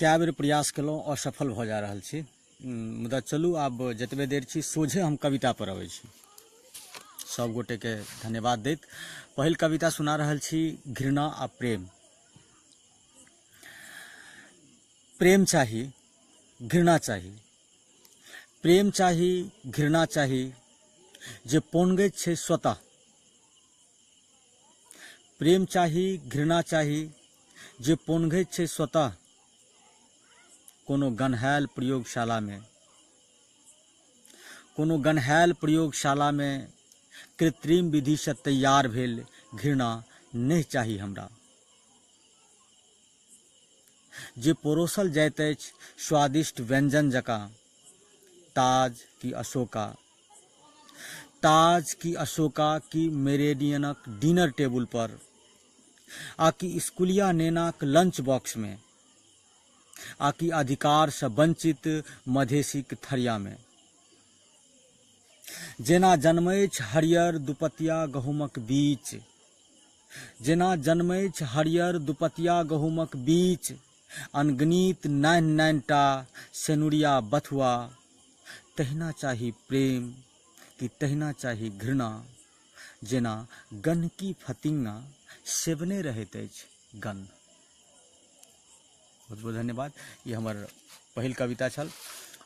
कए बेर प्रयास केलहुँ असफल भऽ जा रहल छी। मुदा चलू आब जतबे देर छी सोझे हम कविता पर अबै छी। सब गोटे के धन्यवाद दैत पहिल कविता सुना रहल छी घृणा आ प्रेम। प्रेम चाही, घृणा चाही, प्रेम चाही, घृणा चाही, जे पोनगैत छै स्वतः। प्रेम चाही, घृणा चाही, जे पोनगैत छै स्वतः। कोनो गन्हायल प्रयोगशाला में, कोनो गन्हायल प्रयोगशाला में कृत्रिम विधि से तैयार भेल घृणा नहीं चाही हमरा। जे परोसल जाइत अछि स्वादिष्ट व्यंजन जकाँ, ताज की अशोका, ताज की अशोका की मेरेडियनक डिनर टेबुल पर, आकि स्कूलिया नेनाक लंच बॉक्स में, आकि अधिकार से वंचित मधेसीक थरिया में। जेना जन्मैछ हरियर दुपतिया गहुमक बीच, जेना जन्मैछ हरियर दुपतिया गहुमक बीच, अनगणित नानि नानिटा सेनुरिया बथुआ, तहिना चाही प्रेम कि तहिना चाही घृणा, जेना गन्हकी फतिंगा सेवने रहैत अछि गन। बहुत बहुत धन्यवाद। ये हमर पहिल कविता छल।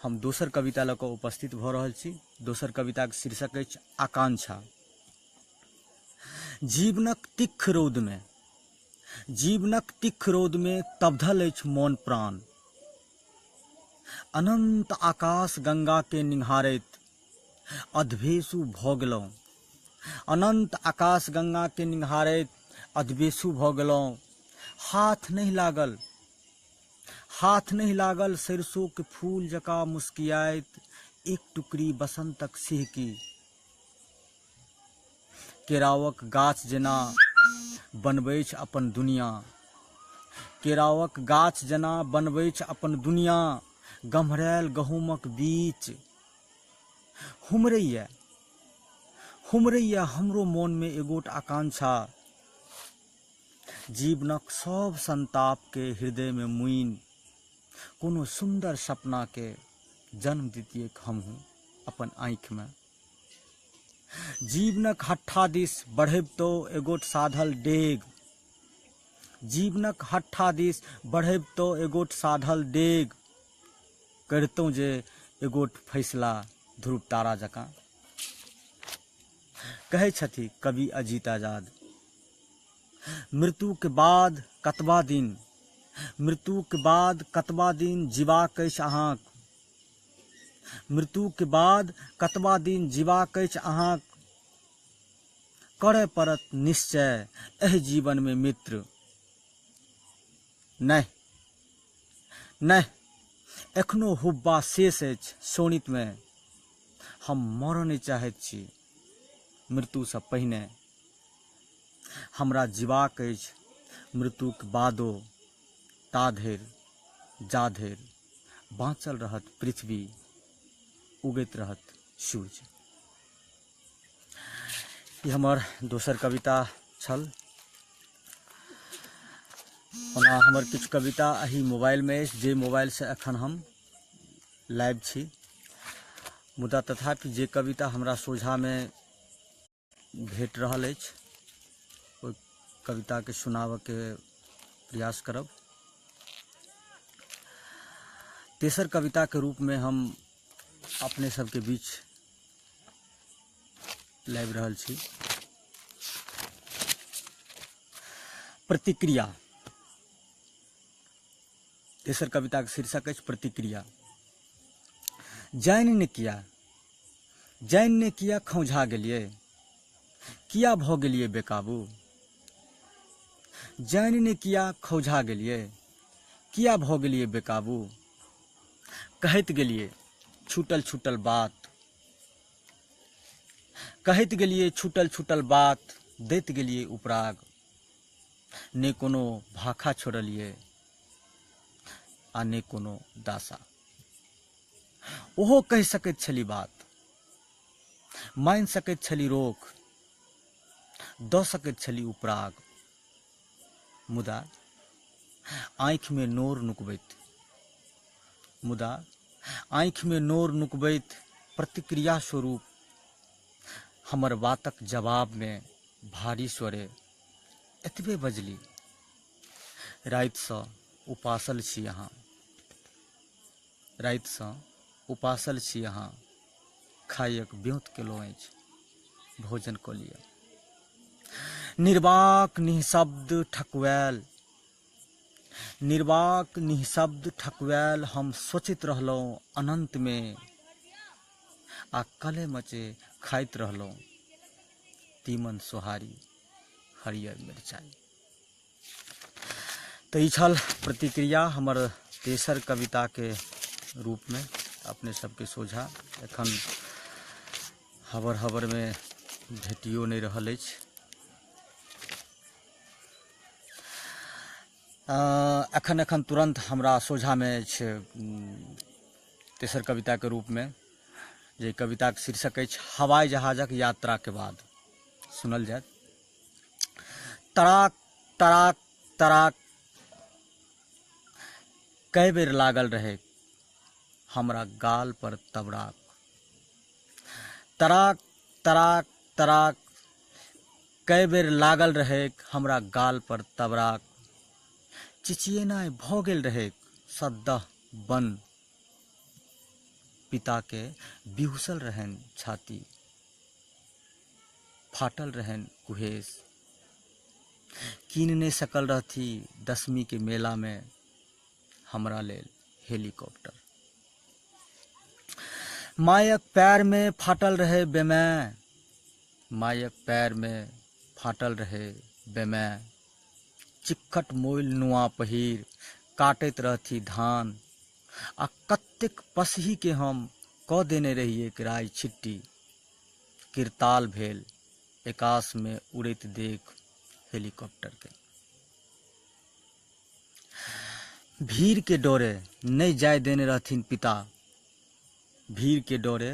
हम दोसर कविता लऽ कऽ उपस्थित भऽ रहल छी। दोसर कविताक शीर्षक अछि आकांक्षा। जीवनक तीक्ष्ण रौद में, जीवनक तीक्ष्ण रौद में तबधल अछि मौन प्राण। अनंत आकाश गंगा के निहारैत अधबेसु भऽ गेलहुँ, अनंत आकाश गंगा के निहारैत अधबेसु भऽ गेलहुँ। हाथ नहीं लागल, हाथ नहीं लागल सरिसों के फूल जका मुस्कियाइत एक टुकड़ी बसंतक सिहकी। केरावक गाछ जेना बनबैछ अपन दुनिया, केरावक गाछ जेना बनबैछ अपन दुनिया, गम्हरायल गहूमक बीच। हुमरैया, हुमरैया हमरो मोन में एगोट आकांक्षा। जीवनक सब संताप के हृदय में मुइन, कोनो सुंदर सपना के जन्म दितियैक हमहूँ अपन आँखि में। जीवनक हट्ठा दिस बढ़ैबतो एगोट साधल डेग, जीवनक हट्ठा दिस बढ़ैबतो एगोट साधल डेग, करितौं जे एगोट फैसला ध्रुव तारा जकाँ। कहै छथि कवि अजीत आजाद, मृत्यु के बाद कतबा दिन, मृत्यु के बाद कतबा दिन जीबाक अछि अहाँक, मृत्यु के बाद कतबा दिन जीबाक अछि अहाँक। करय पड़त निश्चय एहि जीवन में मित्र, नहीं नहीं एखनो हुब्बा शेष अछि शोणित में। हम मरऽ नहीं चाहैत छी मृत्यु से पहिने, हमरा जीबाक अछि मृत्यु के बादो, ता धरि जा धरि बाँचल रहत पृथ्वी, उगैत रहत सूर्य। ये हमर दोसर कविता छल। ओना हमर किछु कविता एही मोबाइल में अछि, जे मोबाइल से अखन हम लाइव छी। मुदा तथापि जे कविता हमरा सोझा में भेट रहल अछि, ओहि कविता के सुनाबऽ के प्रयास करब। तेसर कविता के रूप में हम अपने सबके बीच लाइव रहल छी। प्रतिक्रिया। तेसर कविता के शीर्षक अछि प्रतिक्रिया। जानि ने किया, जानि ने किया खौंझा गेलियै, किया भऽ गेलियै बेकाबू। जानि ने किया खौंझा गेलियै, किया भऽ गेलियै बेकाबू। कहैत गेलियै छूटल छूटल बात, कहैत गेलियै छूटल छूटल बात, दैत गेलियै उपराग। ने कोनो भाखा छोड़लियै आ ने कोनो दासा। ओहो कहि सकैत छली बात, मानि सकैत छली रोक, दऽ सकैत छली उपराग। मुदा आँखि में नोर नुकबैत मुदा आँखि में नोर नुकबैत प्रतिक्रिया स्वरूप हमर बातक जवाब में भारी स्वरे एतबे बजली, रातिसँ उपासल छी अहाँ, रातिसँ उपासल छी अहाँ, खाइक ब्योत केलहुँ अछि, भोजन कऽ लिअ। निर्वाक निःशब्द ठकुआयल, निर्वाक निःशब्द ठकुआयल हम सोचैत रहलहुँ अनंत में, आ कले मचे खाइत रहलहुँ तीमन सोहारी हरियर मिरचाई। तो ई छल प्रतिक्रिया हमर तेसर कविता के रूप में अपने सबके सोझा। एखन हबर हबर में भेटियो नहीं रहल अछि। एखन तुरंत हमरा सोझा में तेसर कविता के रूप में जे कविता के शीर्षक अछि हवाई जहाजक यात्रा के बाद। सुनल जाय। तड़ाक तड़ाक तड़ाक कई बेर लागल रहे हमरा गाल पर तबड़ाक, तड़ाक तड़ाक तड़ाक कई बेर लागल रहे हमरा गाल पर तबड़ाक, चिचियेनाय भऽ गेल रहे सद्दह बन, पिता के बिहुसल रहन छाती, फाटल रहन कुहेस, कीन नहि सकल रहती 10वीं के मेला में हमरा लेल हेलीकॉप्टर। मायक पैर में फाटल रहे बेमै, मायक पैर में फाटल रहे बेमै, चिक्कट मोइल नुआ पहिर काटैत रहती धान, आ कतेक पसही के हम कऽ देने रहिए राय छिट्टी, किरताल भेल आकाश में उड़ैत देख हेलीकॉप्टर के। भीड़ के डोरे नहीं जाय देने रहथिन पिता, भीड़ के डोरे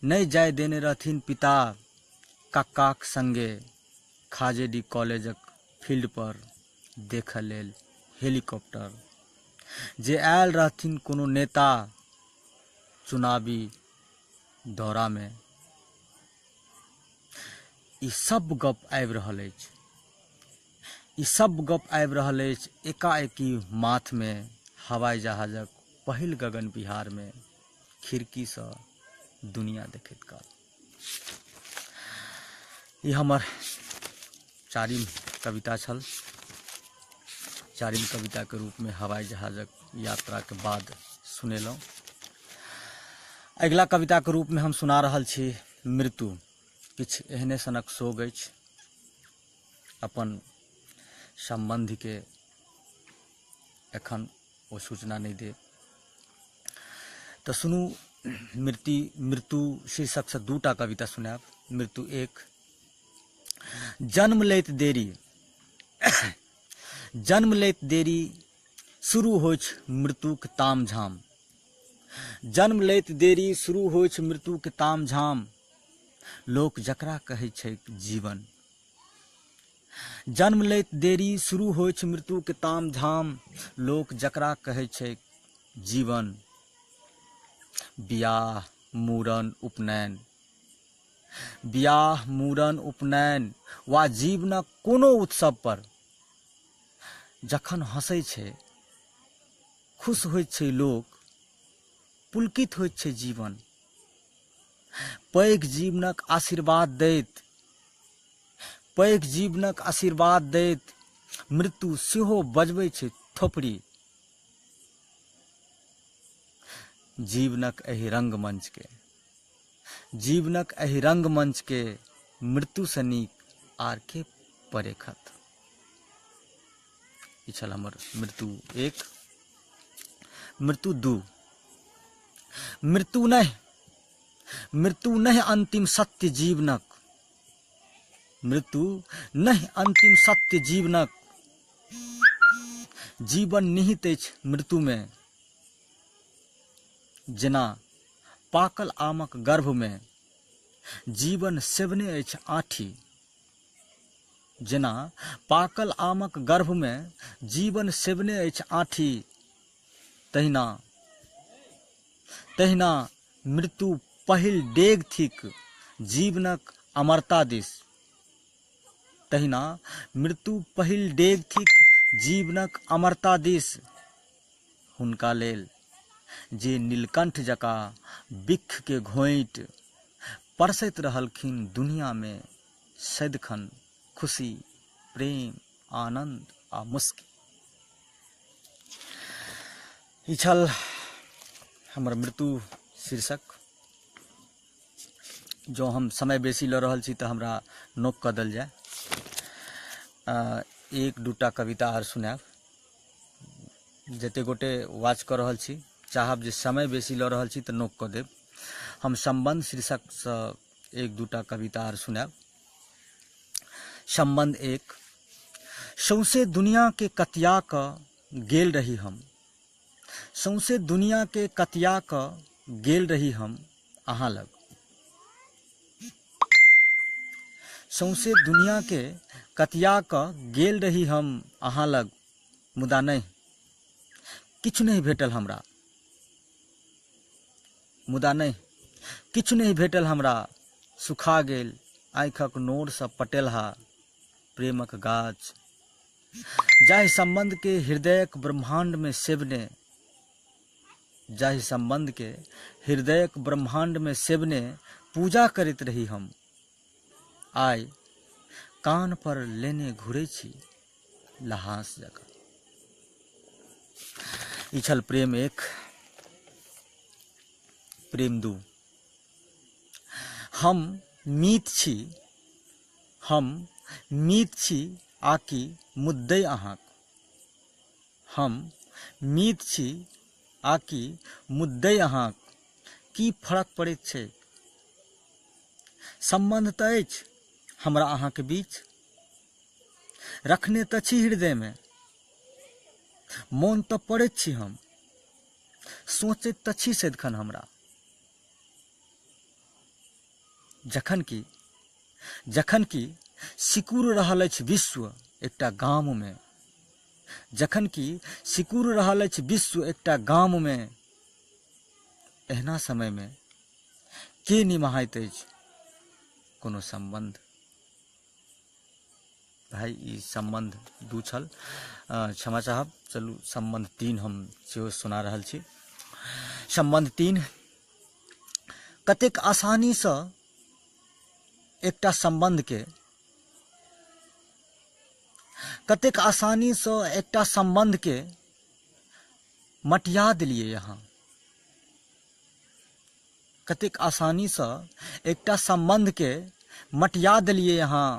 नहीं जाय देने रहथिन पिता, कक्काक संगे खाजेडी कॉलेजक फील्ड पर देखऽ लेल हेलीकॉप्टर, जे आयल रहथिन कोनो नेता चुनावी दौरा में। ई सब गप आबि रहल अछि, ई सब गप आबि रहल अछि एकाएकी माथ में हवाई जहाजक पहिल गगन बिहार में खिड़की से दुनिया देखैत काल। ई हमर चारिम कविता छल। चारिम कविता के रूप में हवाई जहाजक यात्रा के बाद सुनेलहुँ। अगला कविता के रूप में हम सुना रहल छी मृत्यु। किछु एहने सनक शोक अछि, अपन संबंधी के एखन ओ सूचना नहीं दे तो सुनू। मृत्यु शीर्षक से 2टा कविता सुनाब। मृत्यु 1। जन्म लैत देरी जन्म लैत देरी शुरू होइ छै मृत्युक तामझाम, जन्म लैत देरी शुरू होइ छै मृत्युक तामझाम, लोक जकरा कहै छै जीवन। जन्म लैत देरी शुरू होइ छै मृत्युक तामझाम, लोक जकरा कहै छै जीवन। बियाह मूड़न उपनयन, बियाह मूड़न उपनयन वा जीवनक कोनो उत्सव पर जखन हंसै छै, खुश होइत छै लोक, पुलकित होइत छै जीवन। पैघ जीवनक आशीर्वाद दैत, पैघ जीवनक आशीर्वाद दैत मृत्यु सेहो बजबै छै थोपड़ी। जीवनक एहि रंगमंच के, जीवनक एहि रंगमंच के मृत्यु से नीक आर के परेखत। ई छल हमर मृत्यु 1। मृत्यु 2। मृत्यु नहीं अंतिम सत्य जीवनक, मृत्यु नहीं अंतिम सत्य जीवनक, जीवन निहित अछि मृत्यु में। जेना पाकल आमक गर्भ में जीवन सेवने अछि आँठी, जेना पाकल आमक गर्भ में जीवन सेवने अछि आँठी, तहिना तहिना मृत्यु पहिल डेग थिक जीवनक अमरता दिस। तहिना मृत्यु पहिल डेग थिक जीवनक अमरता दिस। हुनका लेल जे नीलकंठ जका बिख के घोंट परसैत रहलखिन दुनिया में सदिखन खुशी, प्रेम, आनंद आ मुस्की। ई छल हमर मृत्यु शीर्षक। जो हम समय बेसी लऽ रहल छी तऽ हमरा नोक कऽ देल जाय। एक दूटा कविता आर सुनाब। जते गोटे वाच कऽ रहल छी चाहब जे समय बेसी लऽ रहल छी तऽ नोक कऽ देब। हम संबंध शीर्षक से एक दूटा कविता आर सुनाब। संबंध एक। सौंसे दुनिया के कतिया कऽ गेल रही हम, सौंसे दुनिया के कतिया कऽ गेल रही हम अहाँ लग। सौंसे दुनिया के कतिया कऽ गेल रही हम अहाँ लग, मुदा नहीं किछु नहीं भेटल हमरा, मुदा नहीं किछु नहीं भेटल हमरा। सुखा गेल आँखिक नोर सँ पटेलहा प्रेमक गाछ, जाहि संबंध के हृदयक ब्रह्मांड में सेवने, जाहि संबंध के हृदयक ब्रह्मांड में सेवने पूजा करैत रही हम, आइ कान पर लेने घुरै छी लहास जकाँ। ई छल प्रेम एक। प्रेम दू। हम मीत छी, हम मीत छी आकि मुद्दै अहाँक, हम मीत छी आकि मुद्दै अहाँक, की फरक पड़ैत छै। संबंध तऽ अछि हमरा अहाँके बीच, रखने तऽ छी हृदय में, मोन तऽ पड़ैत छी हम, सोचैत तऽ छी सदिखन हमरा। जखन कि सिकुड़ रहल अछि विश्व एकटा गाम में, जखन कि सिकुड़ रहल अछि विश्व एकटा गाम में, एहना समय में के निभाइत अछि कोनो संबंध। भाई ई संबंध दू छल। क्षमा चाहब, चलू संबंध तीन हम सेहो सुना रहल छी। संबंध तीन। कतेक आसानी सँ एकटा संबंध के, कतेक आसानी सँ एकटा संबंध के मटिया देलियै यहाँ, कतेक आसानी सँ एकटा संबंध के मटिया देलियै यहाँ।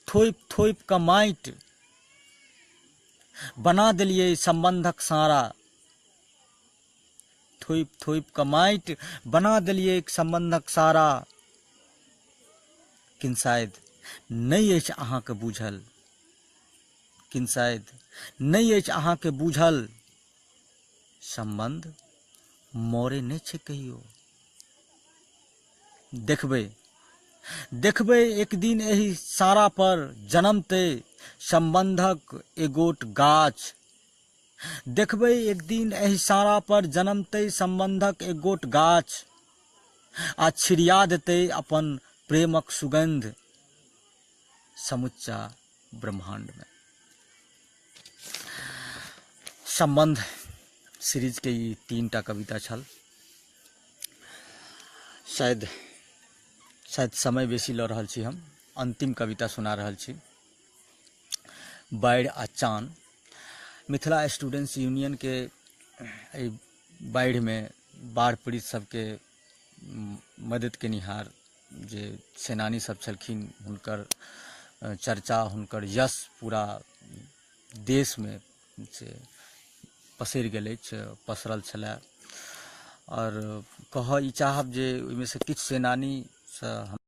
थोइप थोइप कऽ माटि बना देलियै संबंधक सारा, थोइप थोइप कऽ माटि बना देलियै संबंधक सारा। किन शायद नहीं अछि अहाँके बूझल, किन शायद नहीं अछि अहाँके बूझल, संबंध मरे नहीं छै कहियो। देखबै देखबै एक दिन एहि सारा पर जन्मते संबंधक एगोट गाछ, देखबै एक दिन एहि सारा पर जन्मते संबंधक एगोट गाछ, आ छिड़िया देते अपन प्रेमक सुगंध समुच्चा ब्रह्मांड में। संबंध सीरीज के ई तीनटा कविता छल। शायद समय बेसी लऽ रहल छी। हम अंतिम कविता सुना रहल छी। बाढ़ि आ चान। मिथिला स्टूडेंट्स यूनियन के बाढ़ि में बाढ़ पीड़ित सबके मदद केनिहार जे सेनानी सब छलखिन, हुनकर चर्चा, हुनकर यश पूरा देश में से पसरि गेल अछि, पसरल छलै। और कहऽ ई चाहब जे ओहिमे से किछु सेनानी से